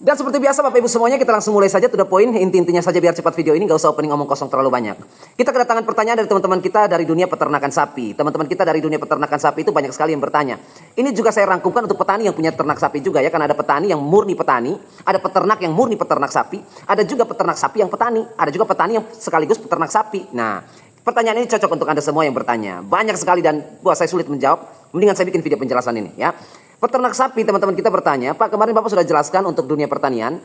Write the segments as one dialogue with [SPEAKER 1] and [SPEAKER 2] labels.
[SPEAKER 1] Dan seperti biasa Bapak Ibu semuanya, kita langsung mulai saja to the point, inti-intinya saja biar cepat video ini, gak usah opening omong kosong terlalu banyak. Kita kedatangan pertanyaan dari teman-teman kita dari dunia peternakan sapi. Teman-teman kita dari dunia peternakan sapi itu banyak sekali yang bertanya. Ini juga saya rangkumkan untuk petani yang punya ternak sapi juga ya, karena ada petani yang murni petani, ada peternak yang murni peternak sapi, ada juga peternak sapi yang petani, ada juga petani yang sekaligus peternak sapi. Nah, pertanyaan ini cocok untuk Anda semua yang bertanya. Banyak sekali dan buat saya sulit menjawab, mendingan saya bikin video penjelasan ini ya. Peternak sapi, teman-teman kita bertanya, Pak, kemarin Bapak sudah jelaskan untuk dunia pertanian,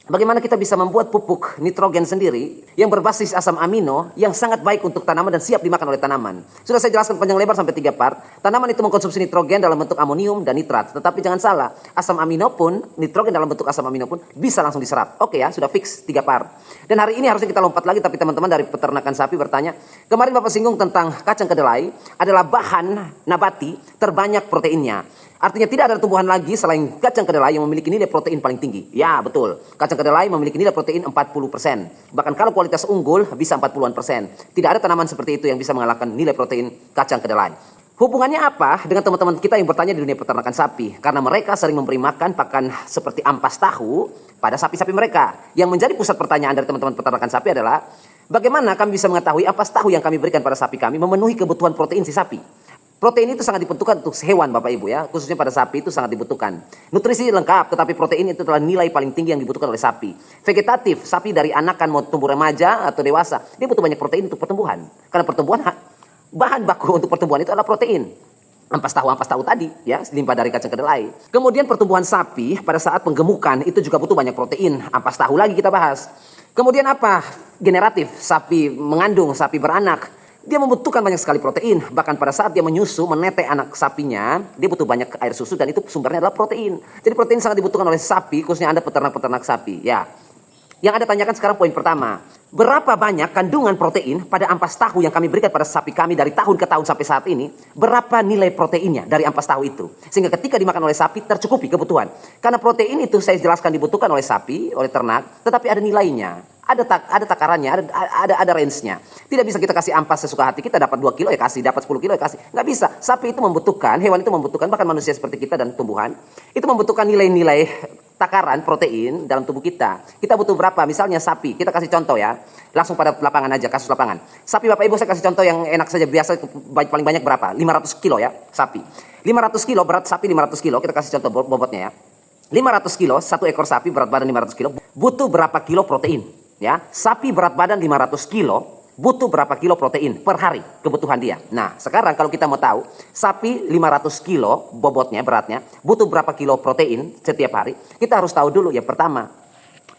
[SPEAKER 1] bagaimana kita bisa membuat pupuk nitrogen sendiri yang berbasis asam amino yang sangat baik untuk tanaman dan siap dimakan oleh tanaman. Sudah saya jelaskan panjang lebar sampai 3 part. Tanaman itu mengkonsumsi nitrogen dalam bentuk amonium dan nitrat. Tetapi jangan salah, asam amino pun, nitrogen dalam bentuk asam amino pun bisa langsung diserap. Oke ya, sudah fix 3 part. Dan hari ini harusnya kita lompat lagi, tapi teman-teman dari peternakan sapi bertanya, kemarin Bapak singgung tentang kacang kedelai adalah bahan nabati terbanyak proteinnya. Artinya tidak ada tumbuhan lagi selain kacang kedelai yang memiliki nilai protein paling tinggi. Ya betul, kacang kedelai memiliki nilai protein 40%. Bahkan kalau kualitas unggul bisa 40-an%. Tidak ada tanaman seperti itu yang bisa mengalahkan nilai protein kacang kedelai. Hubungannya apa dengan teman-teman kita yang bertanya di dunia peternakan sapi? Karena mereka sering memberi makan pakan seperti ampas tahu pada sapi-sapi mereka. Yang menjadi pusat pertanyaan dari teman-teman peternakan sapi adalah, bagaimana kami bisa mengetahui ampas tahu yang kami berikan pada sapi kami memenuhi kebutuhan protein si sapi? Protein itu sangat dibutuhkan untuk hewan Bapak Ibu ya, khususnya pada sapi itu sangat dibutuhkan. Nutrisi lengkap, tetapi protein itu adalah nilai paling tinggi yang dibutuhkan oleh sapi. Vegetatif, sapi dari anakan mau tumbuh remaja atau dewasa, dia butuh banyak protein untuk pertumbuhan. Karena pertumbuhan, bahan baku untuk pertumbuhan itu adalah protein. Ampas tahu tadi ya, limpah dari kacang kedelai. Kemudian pertumbuhan sapi pada saat penggemukan itu juga butuh banyak protein. Ampas tahu lagi kita bahas. Kemudian apa? Generatif, sapi mengandung, sapi beranak. Dia membutuhkan banyak sekali protein. Bahkan pada saat dia menyusu, menetek anak sapinya, dia butuh banyak air susu dan itu sumbernya adalah protein. Jadi protein sangat dibutuhkan oleh sapi, khususnya Anda peternak-peternak sapi. Ya. Yang Anda tanyakan sekarang poin pertama. Berapa banyak kandungan protein pada ampas tahu yang kami berikan pada sapi kami dari tahun ke tahun sampai saat ini? Berapa nilai proteinnya dari ampas tahu itu? Sehingga ketika dimakan oleh sapi tercukupi kebutuhan. Karena protein itu saya jelaskan dibutuhkan oleh sapi, oleh ternak, tetapi ada nilainya. Ada takarannya, ada range-nya. Tidak bisa kita kasih ampas sesuka hati, kita dapat 2 kilo ya kasih, dapat 10 kilo ya kasih. Nggak bisa. Sapi itu membutuhkan, hewan itu membutuhkan, bahkan manusia seperti kita dan tumbuhan, itu membutuhkan nilai-nilai takaran protein dalam tubuh kita. Kita butuh berapa? Misalnya sapi, kita kasih contoh ya. Langsung pada lapangan aja, kasus lapangan. Sapi Bapak Ibu saya kasih contoh yang enak saja, biasa paling banyak berapa? 500 kilo ya, sapi. 500 kilo, berat sapi 500 kilo, kita kasih contoh bobotnya ya. 500 kilo, satu ekor sapi berat badan 500 kilo, butuh berapa kilo protein? Ya, sapi berat badan 500 kilo butuh berapa kilo protein per hari kebutuhan dia. Nah, sekarang kalau kita mau tahu sapi 500 kilo bobotnya, beratnya, butuh berapa kilo protein setiap hari, kita harus tahu dulu yang pertama,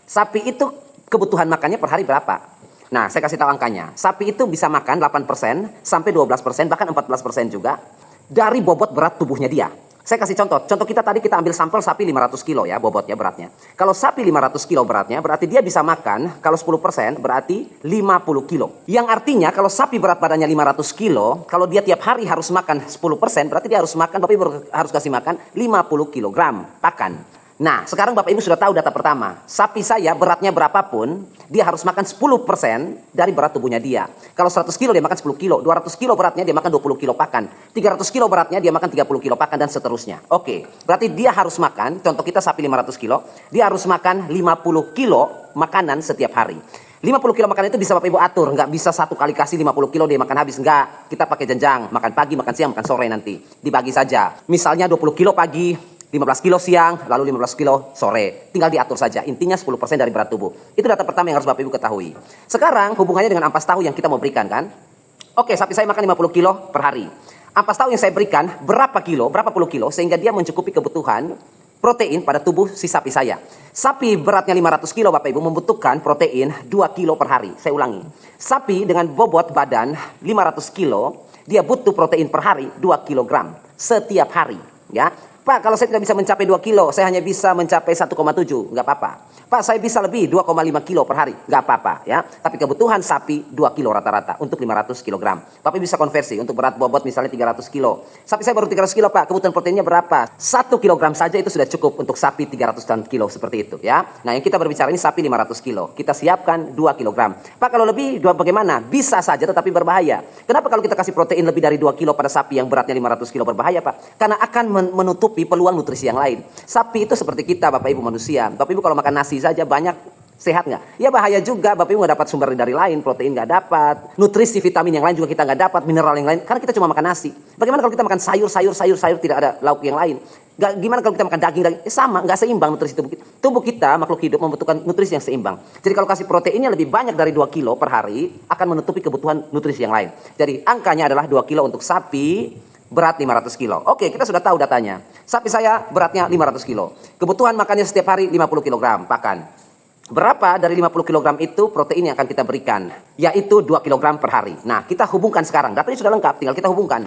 [SPEAKER 1] sapi itu kebutuhan makannya per hari berapa? Nah, saya kasih tahu angkanya. Sapi itu bisa makan 8% sampai 12%, bahkan 14% juga dari bobot berat tubuhnya dia. Saya kasih contoh kita tadi kita ambil sampel sapi 500 kilo ya bobotnya, beratnya. Kalau sapi 500 kilo beratnya berarti dia bisa makan, kalau 10% berarti 50 kilo. Yang artinya kalau sapi berat badannya 500 kilo, kalau dia tiap hari harus makan 10%, berarti dia harus makan, Bapak Ibu harus kasih makan 50 kilogram pakan. Nah, sekarang Bapak Ibu sudah tahu data pertama. Sapi saya beratnya berapapun, dia harus makan 10% dari berat tubuhnya dia. Kalau 100 kilo dia makan 10 kilo, 200 kilo beratnya dia makan 20 kilo pakan, 300 kilo beratnya dia makan 30 kilo pakan dan seterusnya. Oke, berarti dia harus makan, contoh kita sapi 500 kilo, dia harus makan 50 kilo makanan setiap hari. 50 kilo makanan itu bisa Bapak Ibu atur, nggak bisa satu kali kasih 50 kilo dia makan habis, nggak. Kita pakai jenjang, makan pagi, makan siang, makan sore nanti. Dibagi saja. Misalnya 20 kilo pagi, 15 kilo siang, lalu 15 kilo sore. Tinggal diatur saja. Intinya 10% dari berat tubuh. Itu data pertama yang harus Bapak Ibu ketahui. Sekarang hubungannya dengan ampas tahu yang kita mau berikan kan. Oke, sapi saya makan 50 kilo per hari. Ampas tahu yang saya berikan berapa puluh kilo, sehingga dia mencukupi kebutuhan protein pada tubuh si sapi saya. Sapi beratnya 500 kilo Bapak Ibu membutuhkan protein 2 kilo per hari. Saya ulangi. Sapi dengan bobot badan 500 kilo, dia butuh protein per hari 2 kilogram setiap hari. Ya. Pak, kalau saya tidak bisa mencapai 2 kilo, saya hanya bisa mencapai 1,7, nggak apa-apa. Pak, saya bisa lebih 2,5 kilo per hari. Nggak apa-apa ya. Tapi kebutuhan sapi 2 kilo rata-rata untuk 500 kilogram. Bapak bisa konversi untuk berat bobot misalnya 300 kilo. Sapi saya baru 300 kilo Pak, kebutuhan proteinnya berapa? 1 kilogram saja itu sudah cukup untuk sapi 300 kilo seperti itu ya. Nah yang kita berbicara ini sapi 500 kilo. Kita siapkan 2 kilogram. Pak kalau lebih bagaimana? Bisa saja tetapi berbahaya. Kenapa kalau kita kasih protein lebih dari 2 kilo pada sapi yang beratnya 500 kilo berbahaya Pak? Karena akan menutupi peluang nutrisi yang lain. Sapi itu seperti kita Bapak Ibu manusia. Bapak Ibu kalau makan nasi saja banyak, sehat nggak? Ya bahaya juga, Bapak Ibu nggak dapat sumber dari lain, protein nggak dapat, nutrisi vitamin yang lain juga kita nggak dapat, mineral yang lain, karena kita cuma makan nasi. Bagaimana kalau kita makan sayur tidak ada lauk yang lain? Gimana kalau kita makan daging? Sama, nggak seimbang nutrisi tubuh kita. Tubuh kita, makhluk hidup membutuhkan nutrisi yang seimbang. Jadi kalau kasih proteinnya lebih banyak dari 2 kilo per hari, akan menutupi kebutuhan nutrisi yang lain. Jadi angkanya adalah 2 kilo untuk sapi, berat 500 kilo. Oke, kita sudah tahu datanya. Sapi saya beratnya 500 kilo. Kebutuhan makannya setiap hari 50 kilogram pakan. Berapa dari 50 kilogram itu protein yang akan kita berikan? Yaitu 2 kilogram per hari. Nah, kita hubungkan sekarang. Data ini sudah lengkap, tinggal kita hubungkan.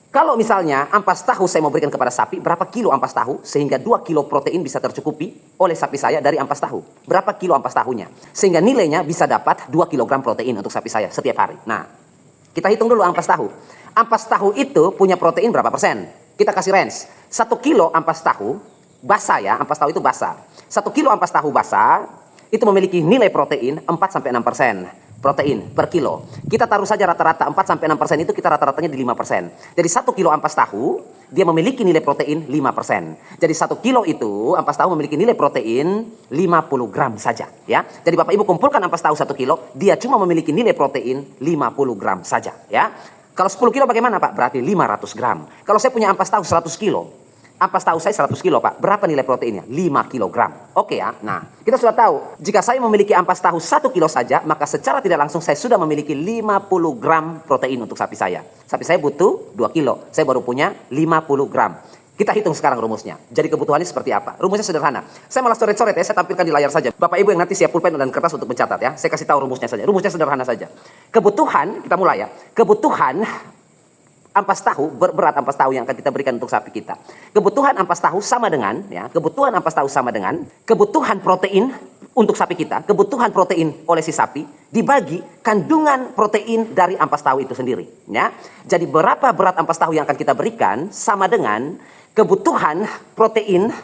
[SPEAKER 1] Kalau misalnya ampas tahu saya mau berikan kepada sapi, berapa kilo ampas tahu? Sehingga 2 kilo protein bisa tercukupi oleh sapi saya dari ampas tahu. Berapa kilo ampas tahunya? Sehingga nilainya bisa dapat 2 kilogram protein untuk sapi saya setiap hari. Nah, kita hitung dulu ampas tahu. Ampas tahu itu punya protein berapa persen? Kita kasih range. 1 kilo ampas tahu, basah ya, ampas tahu itu basah. 1 kilo ampas tahu basah, itu memiliki nilai protein 4-6% protein per kilo. Kita taruh saja rata-rata 4-6% itu kita rata-ratanya di 5%. Jadi 1 kilo ampas tahu, dia memiliki nilai protein 5%. Jadi 1 kilo itu ampas tahu memiliki nilai protein 50 gram saja. Ya. Jadi Bapak Ibu kumpulkan ampas tahu 1 kilo, dia cuma memiliki nilai protein 50 gram saja. Ya. Kalau 10 kilo bagaimana Pak? Berarti 500 gram. Kalau saya punya ampas tahu 100 kilo, ampas tahu saya 100 kilo Pak, berapa nilai proteinnya? 5 kilogram. Oke ya, nah kita sudah tahu, jika saya memiliki ampas tahu 1 kilo saja, maka secara tidak langsung saya sudah memiliki 50 gram protein untuk sapi saya. Sapi saya butuh 2 kilo, saya baru punya 50 gram. Kita hitung sekarang rumusnya. Jadi kebutuhannya seperti apa? Rumusnya sederhana. Saya malah coret-coret ya, saya tampilkan di layar saja. Bapak Ibu yang nanti siap pulpen dan kertas untuk mencatat ya. Saya kasih tahu rumusnya saja. Rumusnya sederhana saja. Kebutuhan, kita mulai ya. Kebutuhan ampas tahu, berat ampas tahu yang akan kita berikan untuk sapi kita. Kebutuhan ampas tahu sama dengan ya, kebutuhan ampas tahu sama dengan kebutuhan protein untuk sapi kita, kebutuhan protein oleh si sapi dibagi kandungan protein dari ampas tahu itu sendiri ya. Jadi berapa berat ampas tahu yang akan kita berikan sama dengan kebutuhan protein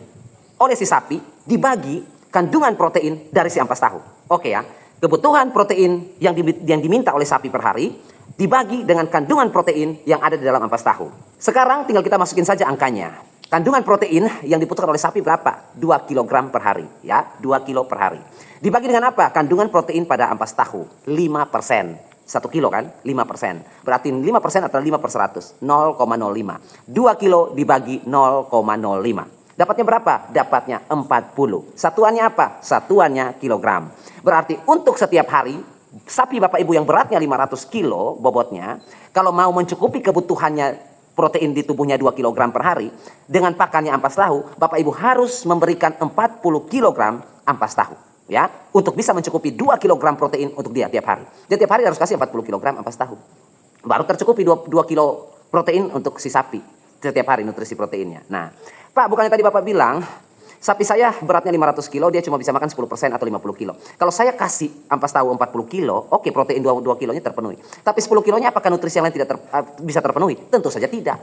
[SPEAKER 1] oleh si sapi dibagi kandungan protein dari si ampas tahu. Oke ya. Kebutuhan protein yang diminta oleh sapi per hari dibagi dengan kandungan protein yang ada di dalam ampas tahu. Sekarang tinggal kita masukin saja angkanya. Kandungan protein yang dibutuhkan oleh sapi berapa? 2 kg per hari. Ya, 2 kilo per hari. Dibagi dengan apa? Kandungan protein pada ampas tahu. 5%. 1 kilo kan? 5%. Berarti 5% adalah 5 per 100. 0,05. 2 kilo dibagi 0,05. Dapatnya berapa? Dapatnya 40. Satuannya apa? Satuannya kilogram. Berarti untuk setiap hari, sapi Bapak Ibu yang beratnya 500 kilo bobotnya, kalau mau mencukupi kebutuhannya protein di tubuhnya 2 kg per hari, dengan pakannya ampas tahu, Bapak Ibu harus memberikan 40 kg ampas tahu. Ya, untuk bisa mencukupi 2 kg protein untuk dia tiap hari. Jadi tiap hari harus kasih 40 kg ampas tahu. Baru tercukupi 2 kilo protein untuk si sapi setiap hari nutrisi proteinnya. Nah, Pak, bukannya tadi Bapak bilang sapi saya beratnya 500 kilo, dia cuma bisa makan 10% atau 50 kilo. Kalau saya kasih ampas tahu 40 kilo, oke, protein 2 kilonya terpenuhi. Tapi 10 kilonya apakah nutrisi yang lain tidak bisa terpenuhi? Tentu saja tidak.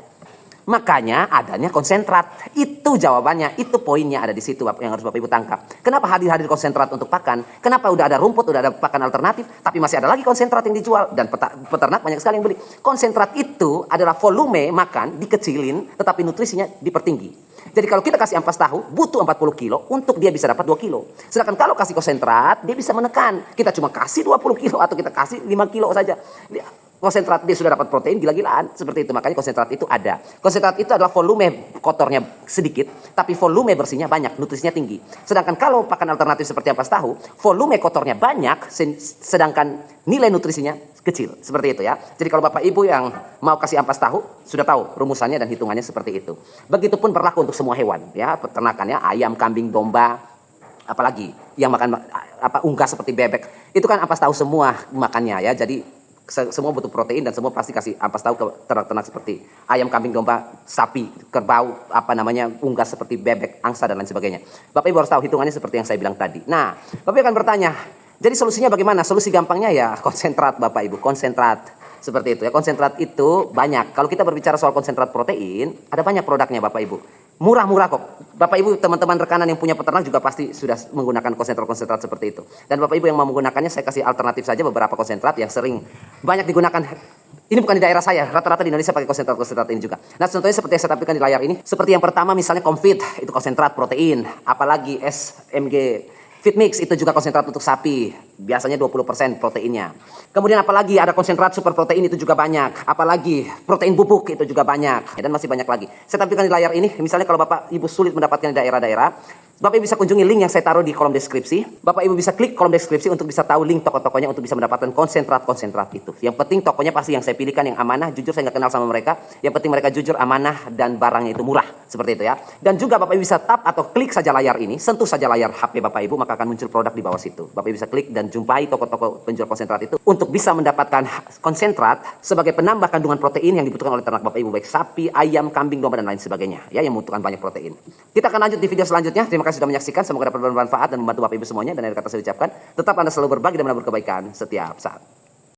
[SPEAKER 1] Makanya adanya konsentrat. Itu jawabannya, itu poinnya ada di situ yang harus Bapak Ibu tangkap. Kenapa hadir konsentrat untuk pakan? Kenapa udah ada rumput, udah ada pakan alternatif, tapi masih ada lagi konsentrat yang dijual dan peternak banyak sekali yang beli. Konsentrat itu adalah volume makan dikecilin, tetapi nutrisinya dipertinggi. Jadi kalau kita kasih ampas tahu, butuh 40 kilo untuk dia bisa dapat 2 kilo. Sedangkan kalau kasih konsentrat, dia bisa menekan. Kita cuma kasih 20 kilo atau kita kasih 5 kilo saja. Konsentrat dia sudah dapat protein gila-gilaan. Seperti itu, makanya konsentrat itu ada. Konsentrat itu adalah volume kotornya sedikit, tapi volume bersihnya banyak, nutrisinya tinggi. Sedangkan kalau pakan alternatif seperti ampas tahu, volume kotornya banyak, sedangkan nilai nutrisinya kecil. Seperti itu ya. Jadi kalau Bapak Ibu yang mau kasih ampas tahu, sudah tahu rumusannya dan hitungannya seperti itu. Begitupun berlaku untuk semua hewan, ya, peternakannya ayam, kambing, domba, apalagi yang makan unggas seperti bebek. Itu kan ampas tahu semua makannya ya. Jadi Semua butuh protein dan semua pasti kasih ampas tahu ke ternak-ternak seperti ayam, kambing, domba, sapi, kerbau, unggas seperti bebek, angsa dan lain sebagainya. Bapak Ibu harus tahu hitungannya seperti yang saya bilang tadi. Nah, Bapak Ibu akan bertanya, jadi solusinya bagaimana? Solusi gampangnya ya konsentrat Bapak Ibu, konsentrat. Seperti itu ya, konsentrat itu banyak. Kalau kita berbicara soal konsentrat protein, ada banyak produknya Bapak Ibu. Murah-murah kok. Bapak Ibu, teman-teman rekanan yang punya peternak juga pasti sudah menggunakan konsentrat-konsentrat seperti itu. Dan Bapak Ibu yang mau menggunakannya, saya kasih alternatif saja beberapa konsentrat yang sering banyak digunakan. Ini bukan di daerah saya, rata-rata di Indonesia pakai konsentrat-konsentrat ini juga. Nah, contohnya seperti yang saya tampilkan di layar ini. Seperti yang pertama misalnya Comfit, itu konsentrat protein. Apalagi SMG Fit Mix, itu juga konsentrat untuk sapi. Biasanya 20% proteinnya. Kemudian apalagi ada konsentrat super protein, itu juga banyak. Apalagi protein bubuk, itu juga banyak. Dan masih banyak lagi. Saya tampilkan di layar ini, misalnya kalau Bapak Ibu sulit mendapatkan di daerah-daerah, Bapak Ibu bisa kunjungi link yang saya taruh di kolom deskripsi. Bapak Ibu bisa klik kolom deskripsi untuk bisa tahu link toko-tokonya untuk bisa mendapatkan konsentrat-konsentrat itu. Yang penting tokonya pasti yang saya pilihkan yang amanah. Jujur saya nggak kenal sama mereka. Yang penting mereka jujur, amanah, dan barangnya itu murah. Seperti itu ya. Dan juga Bapak Ibu bisa tap atau klik saja layar ini. Sentuh saja layar HP Bapak Ibu, maka akan muncul produk di bawah situ. Bapak Ibu bisa klik dan jumpai toko-toko penjual konsentrat itu untuk bisa mendapatkan konsentrat sebagai penambah kandungan protein yang dibutuhkan oleh ternak Bapak Ibu, baik sapi, ayam, kambing, domba, dan lain sebagainya. Ya, yang membutuhkan banyak protein. Kita akan lanjut di video selanjutnya. Terima kasih sudah menyaksikan. Semoga dapat bermanfaat dan membantu Bapak Ibu semuanya. Dan dari kata saya ucapkan, tetap Anda selalu berbagi dan menabur kebaikan setiap saat.